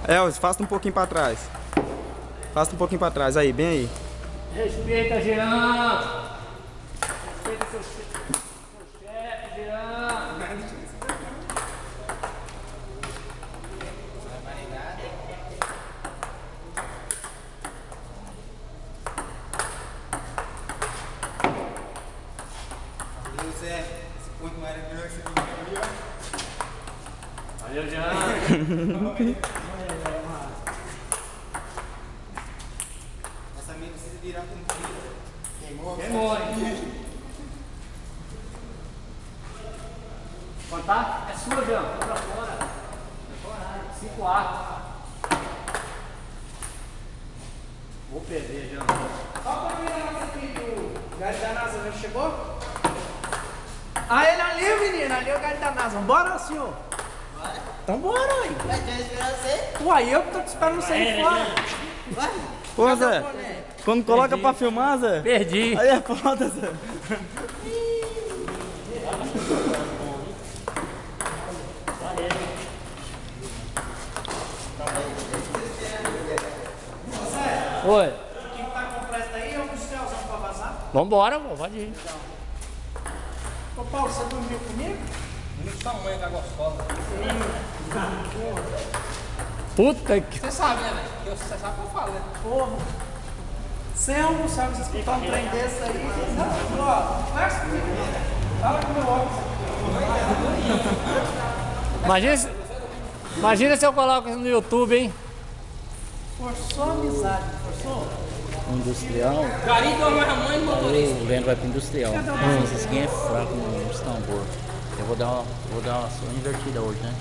Elvis, faça um pouquinho pra trás. Faça um pouquinho pra trás, aí, bem aí. Respeita, Jean. Respeita seu chefe, Jean. Valeu, Jean. Essa minha precisa virar com frio. Queimou? Queimou, hein? Contar? É sua, Jean. Vai pra fora. 5A. Vou perder, Jean. Só pra virar nossa aqui do Gás da NASA, já chegou? Ah, ele ali, menino, ali é o Gás da NASA. Bora, senhor? Vai. Então bora, ué. Vai, já esperar você? Uai, eu que tô te esperando sair fora. Vai. Pô, Zé, quando coloca pra filmar, Zé, Perdi. aí é foda, Zé. Oi. Quem tá com pressa aí é o Mustelzão pra vazar. Vambora, pô. Pode ir. Ô, Paulo, você dormiu comigo? Sua mãe tá gostosa. Puta que... Você sabe, né, velho? Você sabe o que eu falo, né? Porra. Sem almoçar, você escutar um trem desse aí. Não, ó, conversa comigo. Fala com o meu óculos. Imagina se eu coloco isso no YouTube, hein? Forçou a amizade, forçou? Industrial, Garimpo é uma mãe do motorista. o vento vai pro industrial. Esse aqui é fraco nos tambor. Eu vou dar uma invertida hoje, né?